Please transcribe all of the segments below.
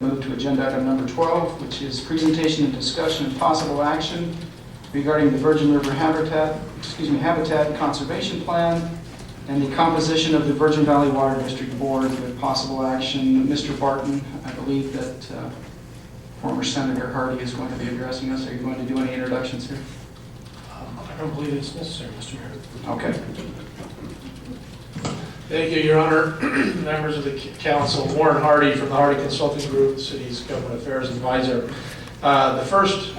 Move to agenda item number 12, which is presentation and discussion of possible action regarding the Virgin River Habitat Conservation Plan and the composition of the Virgin Valley Water District Board with possible action. Mr. Barton, I believe that former Senator Hardy is going to be addressing us. Are you going to do any introductions here? I don't believe it's necessary, Mr. Mayor. Okay. Thank you, Your Honor. Members of the council, Warren Hardy from the Hardy Consulting Group, the city's government affairs advisor. I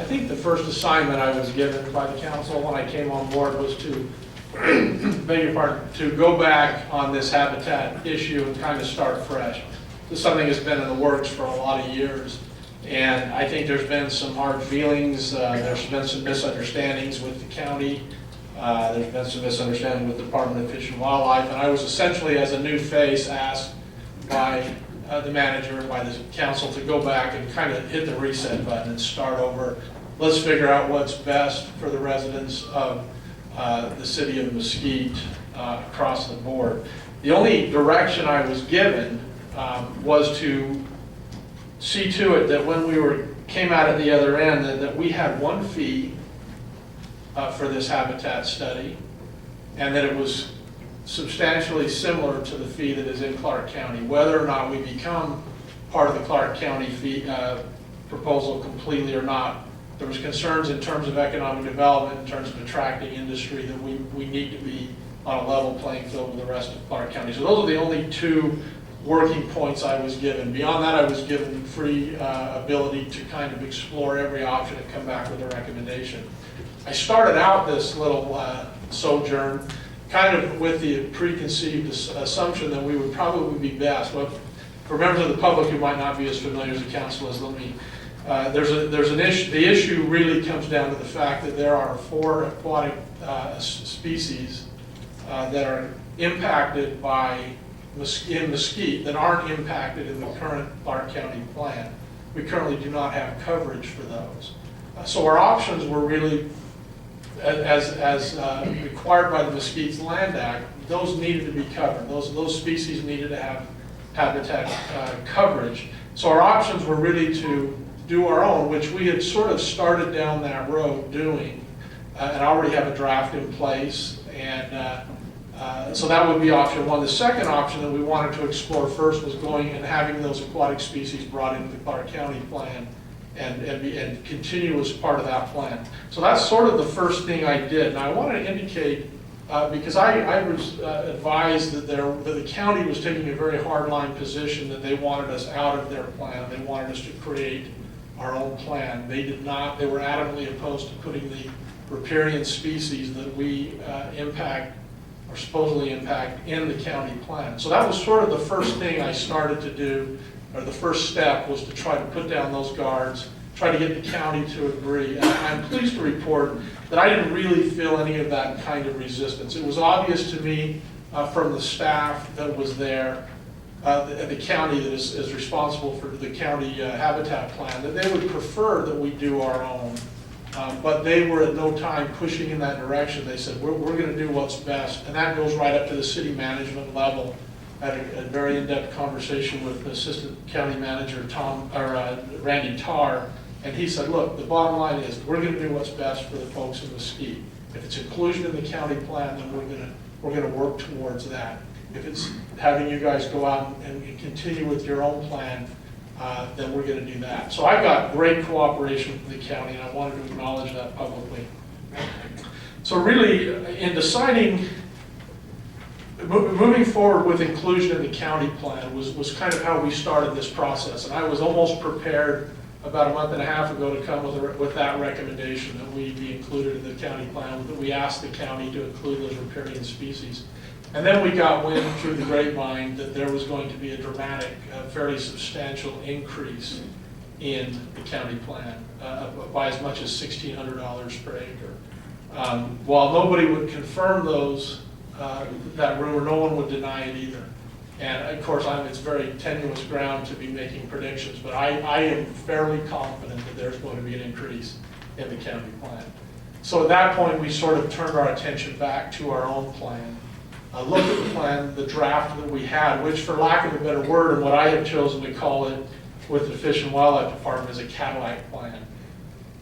think the first assignment I was given by the council when I came on board was to, beg your pardon, to go back on this habitat issue and kind of start fresh. This is something that's been in the works for a lot of years. And I think there's been some hard feelings, there's been some misunderstandings with the county, there's been some misunderstanding with the Department of Fish and Wildlife, and I was essentially, as a new face, asked by the manager and by the council to go back and kind of hit the reset button and start over. Let's figure out what's best for the residents of the city of Mesquite across the board. The only direction I was given was to see to it that when we came out at the other end, that we had one fee for this habitat study, and that it was substantially similar to the fee that is in Clark County. Whether or not we become part of the Clark County fee proposal completely or not, there was concerns in terms of economic development, in terms of attracting industry, that we need to be on a level playing field with the rest of Clark County. So those are the only two working points I was given. Beyond that, I was given free ability to kind of explore every option and come back with a recommendation. I started out this little sojourn kind of with the preconceived assumption that we would probably be best. But for members of the public who might not be as familiar as the council is, let me, there's an issue. The issue really comes down to the fact that there are 4 aquatic species that are impacted by in Mesquite that aren't impacted in the current Clark County plan. We currently do not have coverage for those. So our options were really, as required by the Mesquite's Land Act, those needed to be covered. Those species needed to have habitat coverage. So our options were really to do our own, which we had sort of started down that road doing, and already have a draft in place. And so that would be option one. The second option that we wanted to explore first was going and having those aquatic species brought into the Clark County plan and continue as part of that plan. So that's sort of the first thing I did. And I want to indicate, because I was advised that the county was taking a very hardline position, that they wanted us out of their plan. They wanted us to create our own plan. They did not. They were adamantly opposed to putting the riparian species that we impact or supposedly impact in the county plan. So that was sort of the first thing I started to do, or the first step was to try to put down those guards, try to get the county to agree. And I'm pleased to report that I didn't really feel any of that kind of resistance. It was obvious to me from the staff that was there, the county that is responsible for the county habitat plan, that they would prefer that we do our own. But they were at no time pushing in that direction. They said, we're going to do what's best. And that goes right up to the city management level. I had a very in-depth conversation with Assistant County Manager Randy Tarr, and he said, look, the bottom line is we're going to do what's best for the folks in Mesquite. If it's inclusion in the county plan, then we're going to work towards that. If it's having you guys go out and continue with your own plan, then we're going to do that. So I got great cooperation from the county, and I wanted to acknowledge that publicly. So really, in deciding, moving forward with inclusion in the county plan was kind of how we started this process. And I was almost prepared about a month and a half ago to come with that recommendation that we be included in the county plan, that we asked the county to include those riparian species. And then we got wind through the grapevine that there was going to be a dramatic, fairly substantial increase in the county plan by as much as $1,600 per acre. While nobody would confirm that rumor, no one would deny it either. And of course, it's very tenuous ground to be making predictions, but I am fairly confident that there's going to be an increase in the county plan. So at that point, we sort of turned our attention back to our own plan. Looked at the plan, the draft that we had, which for lack of a better word, and what I have chosen to call it, with the Fish and Wildlife Department is a Cadillac plan.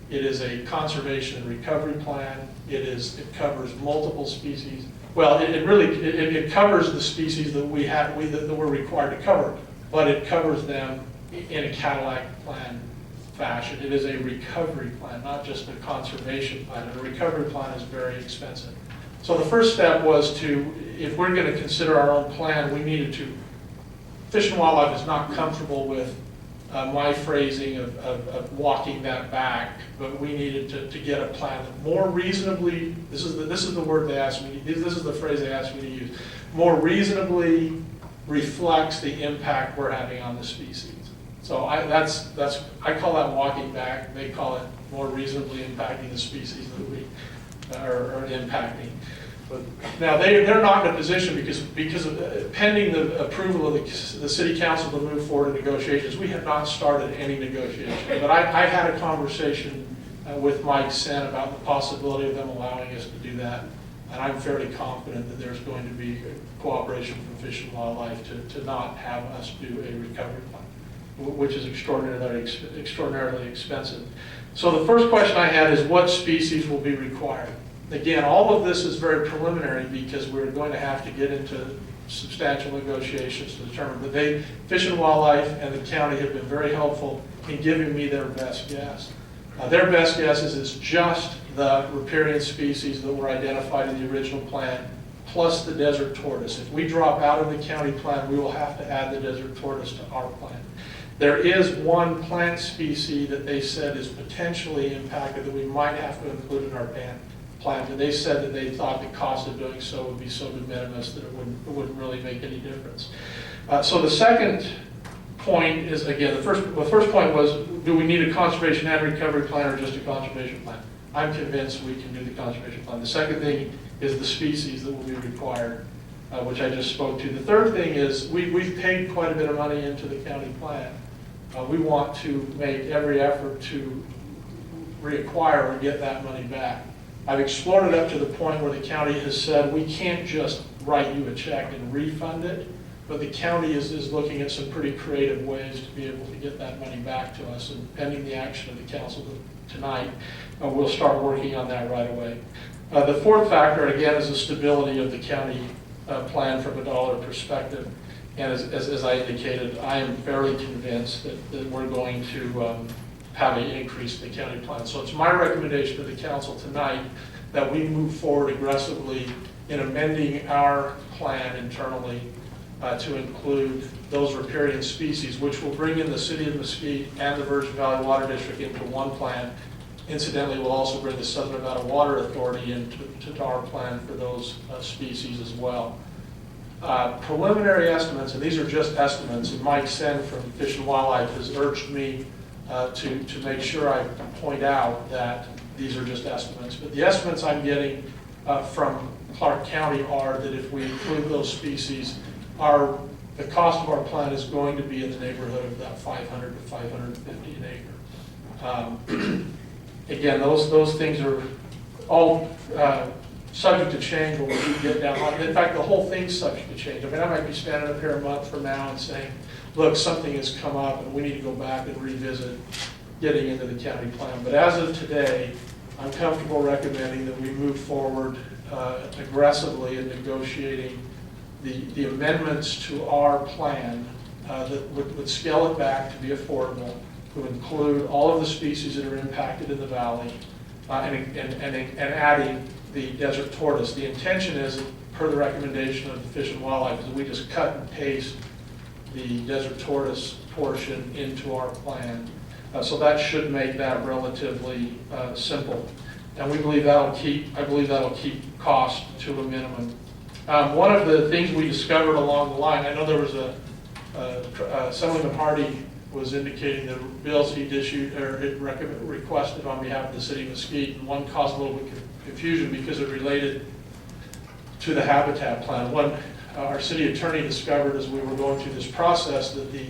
It is a conservation and recovery plan. It covers multiple species. Well, it covers the species that that we're required to cover, but it covers them in a Cadillac plan fashion. It is a recovery plan, not just a conservation plan. And a recovery plan is very expensive. So the first step was if we're going to consider our own plan, we needed to. Fish and Wildlife is not comfortable with my phrasing of walking that back, but we needed to get a plan that more reasonably, this is the word they asked me, this is the phrase they asked me to use, more reasonably reflects the impact we're having on the species. So I call that walking back. They call it more reasonably impacting the species that we are impacting. But now they're not in a position because of, pending the approval of the city council to move forward in negotiations. We have not started any negotiation. But I had a conversation with Mike Sen about the possibility of them allowing us to do that, and I'm fairly confident that there's going to be cooperation from Fish and Wildlife to not have us do a recovery plan, which is extraordinarily expensive. So the first question I had is what species will be required? Again, all of this is very preliminary because we're going to have to get into substantial negotiations to determine. But Fish and Wildlife and the county have been very helpful in giving me their best guess. Their best guess is it's just the riparian species that were identified in the original plan, plus the desert tortoise. If we drop out of the county plan, we will have to add the desert tortoise to our plan. There is one plant species that they said is potentially impacted that we might have to include in our plan. And they said that they thought the cost of doing so would be so de minimis that it wouldn't really make any difference. So the second point is, again, the first point was, do we need a conservation and recovery plan or just a conservation plan? I'm convinced we can do the conservation plan. The second thing is the species that will be required, which I just spoke to. The third thing is we've paid quite a bit of money into the county plan. We want to make every effort to reacquire and get that money back. I've explored it up to the point where the county has said we can't just write you a check and refund it, but the county is looking at some pretty creative ways to be able to get that money back to us, and pending the action of the council tonight, we'll start working on that right away. The fourth factor, again, is the stability of the county plan from a dollar perspective. And as I indicated, I am fairly convinced that we're going to have an increase in the county plan. So it's my recommendation to the council tonight that we move forward aggressively in amending our plan internally to include those riparian species, which will bring in the city of Mesquite and the Virgin Valley Water District into one plan. Incidentally, we'll also bring the Southern Nevada Water Authority into our plan for those species as well. Preliminary estimates, and these are just estimates, and Mike Sen from Fish and Wildlife has urged me to make sure I point out that these are just estimates. But the estimates I'm getting from Clark County are that if we include those species, the cost of our plan is going to be in the neighborhood of about $500 to $550 an acre. Again, those things are all subject to change when we get down on it. In fact, the whole thing's subject to change. I mean, I might be standing up here a month from now and saying, look, something has come up and we need to go back and revisit getting into the county plan. But as of today, I'm comfortable recommending that we move forward aggressively in negotiating the amendments to our plan that would scale it back to be affordable, to include all of the species that are impacted in the valley, and adding the desert tortoise. The intention is, per the recommendation of the Fish and Wildlife, is that we just cut and paste the desert tortoise portion into our plan. So that should make that relatively simple. And we believe I believe that'll keep cost to a minimum. One of the things we discovered along the line, I know there was Assemblyman Hardy was indicating the bills he'd issued or had requested on behalf of the city of Mesquite, and one caused a little bit of confusion because it related to the habitat plan. One, our city attorney discovered as we were going through this process that the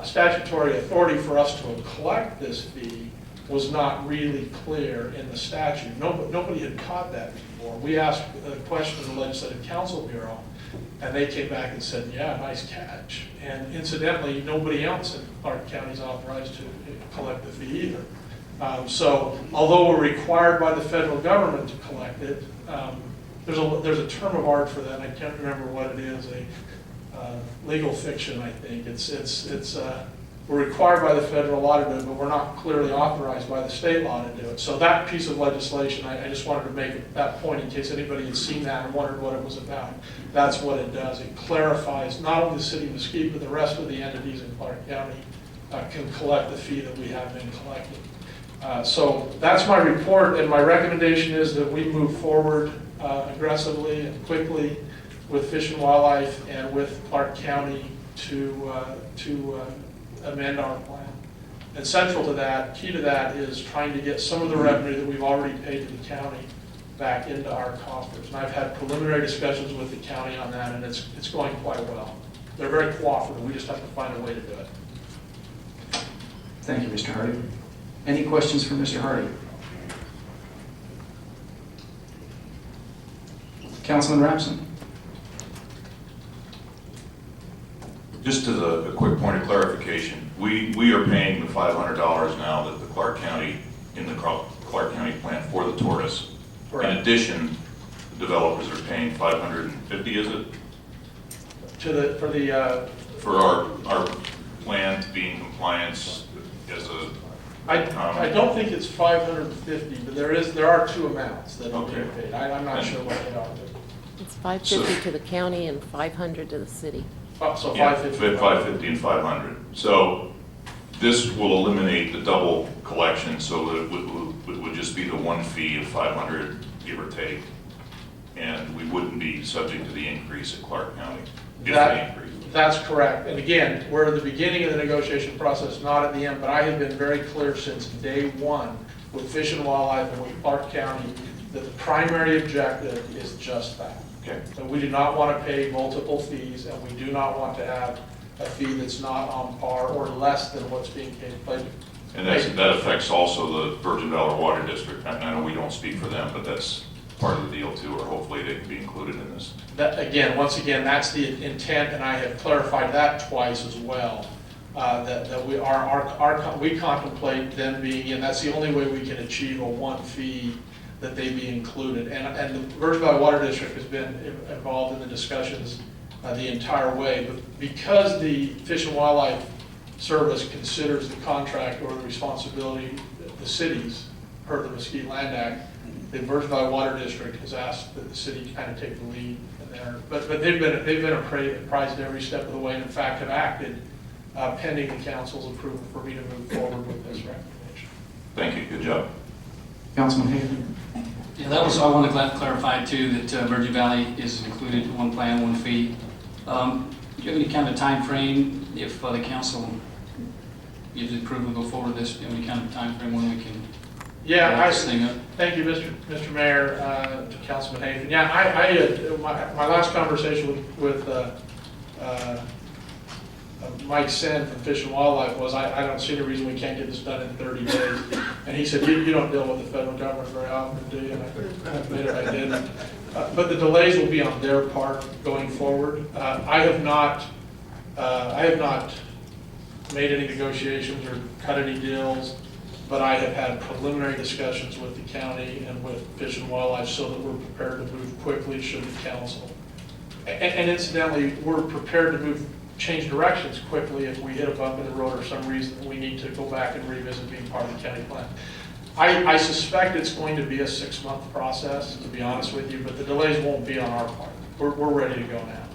statutory authority for us to collect this fee was not really clear in the statute. Nobody had caught that before. We asked a question of the Legislative Council Bureau, And they came back and said, yeah, nice catch. And incidentally, nobody else in Clark County is authorized to collect the fee either. So although we're required by the federal government to collect it, there's a term of art for that. I can't remember what it is, legal fiction, I think. We're required by the federal law to do it, but we're not clearly authorized by the state law to do it. So that piece of legislation, I just wanted to make that point in case anybody had seen that and wondered what it was about. That's what it does. It clarifies not only the city of Mesquite, but the rest of the entities in Clark County can collect the fee that we have been collecting. So that's my report, and my recommendation is that we move forward aggressively and quickly with Fish and Wildlife and with Clark County to amend our plan. And central to that, key to that, is trying to get some of the revenue that we've already paid to the county back into our coffers. And I've had preliminary discussions with the county on that, and it's going quite well. They're very cooperative. We just have to find a way to do it. Thank you, Mr. Hardy. Any questions for Mr. Hardy? Councilman Rapson. Just as a quick point of clarification, we are paying the $500 now that the Clark County, in the Clark County plan for the tortoise. Correct. In addition, the developers are paying $550, is it? For our plan to be in compliance as a... I don't think it's 550, but there are two amounts that are being paid. I'm not sure what they are. It's 550 to the county and 500 to the city. So Yeah, 550. 550 and 500. So this will eliminate the double collection, so that it would just be the one fee of 500, give or take, and we wouldn't be subject to the increase at Clark County. If they increase. That's correct. And again, we're at the beginning of the negotiation process, not at the end, but I have been very clear since day one with Fish and Wildlife and with Clark County that the primary objective is just that. Okay. So we do not want to pay multiple fees, and we do not want to have a fee that's not on par or less than what's being paid. And that affects also the Virgin Valley Water District. I know we don't speak for them, but that's part of the deal too, or hopefully they can be included in this. Once again, that's the intent, and I have clarified that twice as well. That we contemplate them being in. That's the only way we can achieve a one fee, that they be included. And the Virgin Valley Water District has been involved in the discussions the entire way. But because the Fish and Wildlife Service considers the contract or the responsibility of the cities per the Mesquite Land Act, the Virgin Valley Water District has asked that the city kind of take the lead in there. But they've been apprised every step of the way, and in fact have acted pending the council's approval for me to move forward with this recommendation. Thank you. Good job. Councilman Hayden. Yeah, that was, I want to clarify too, that Virgin Valley is included in one plan, one fee. Do you have any kind of time frame if the council gives approval to go forward with this? Do you have any kind of time frame when we can wrap this thing up? Thank you, Mr. Mayor, to Councilman Hayden. Yeah, my last conversation with Mike Sen from Fish and Wildlife was, I don't see any reason we can't get this done in 30 days. And he said, you don't deal with the federal government very often, do you? And I admitted I didn't. But the delays will be on their part going forward. I have not made any negotiations or cut any deals, but I have had preliminary discussions with the county and with Fish and Wildlife so that we're prepared to move quickly should the council. And incidentally, we're prepared to change directions quickly if we hit a bump in the road or some reason that we need to go back and revisit being part of the county plan. I suspect it's going to be a 6-month process, to be honest with you, but the delays won't be on our part. We're ready to go now.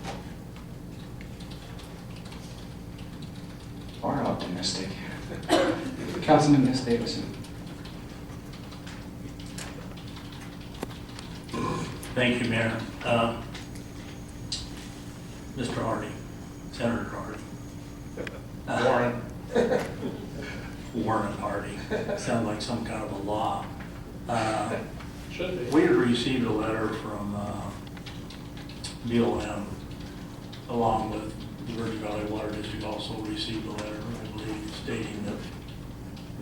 Far optimistic. Councilman Miss Davison. Thank you, Mayor. Mr. Hardy, Senator Hardy. Warren. Warren Hardy. Sounds like some kind of a law. Should be. We had received a letter from BLM along with the Virgin Valley Water District also received a letter, I believe, stating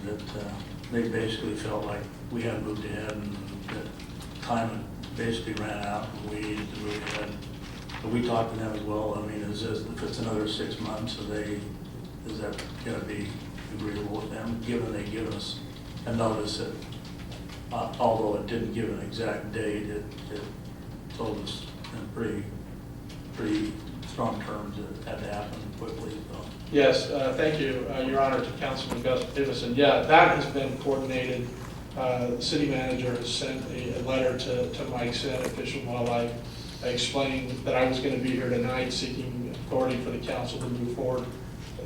that they basically felt like we had moved ahead and that time had basically ran out and we needed to move ahead But we talked to them as well. I mean, if it's another 6 months, is that going to be agreeable with them, given they give us a notice that, although it didn't give an exact date, it told us in pretty strong terms that it had to happen quickly, so. Yes, thank you, Your Honor, to Councilman Davison. Yeah, that has been coordinated. The city manager has sent a letter to Mike Senn, Fish and Wildlife, explaining that I was going to be here tonight seeking authority for the council to move forward.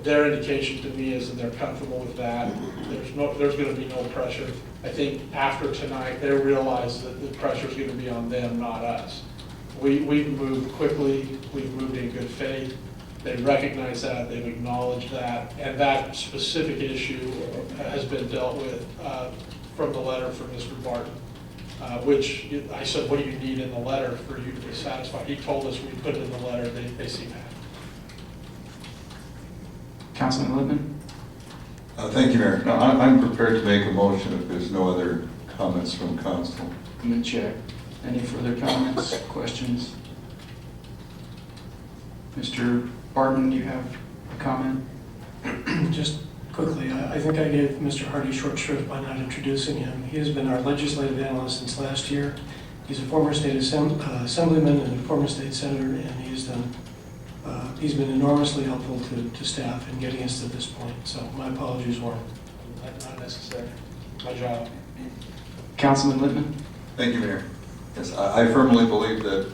Their indication to me is that they're comfortable with that. There's going to be no pressure. I think after tonight, they realize that the pressure is going to be on them, not us. We've moved quickly, we've moved in good faith. They recognize that, they've acknowledged that, and that specific issue has been dealt with from the letter from Mr. Barton, which I said, what do you need in the letter for you to be satisfied? He told us we put it in the letter, they seem happy. Councilman Lippman? Thank you, Mayor. No, I'm prepared to make a motion if there's no other comments from council. I'm going to check. Any further comments, questions? Mr. Barton, do you have a comment? Just quickly, I think I gave Mr. Hardy short shrift by not introducing him. He has been our legislative analyst since last year. He's a former state assemblyman and a former state senator, and he's been enormously helpful to staff in getting us to this point. So my apologies, Warren. Not necessary. My job. Councilman Lippman? Thank you, Mayor. Yes, I firmly believe that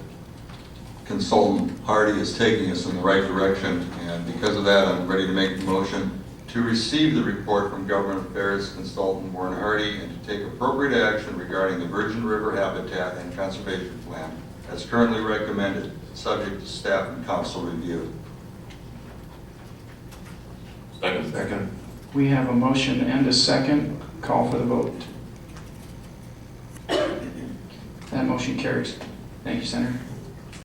consultant Hardy is taking us in the right direction, and because of that, I'm ready to make the motion to receive the report from Government Affairs Consultant Warren Hardy and to take appropriate action regarding the Virgin River Habitat and Conservation Plan as currently recommended, subject to staff and council review. Second. We have a motion and a second. Call for the vote. That motion carries. Thank you, Senator.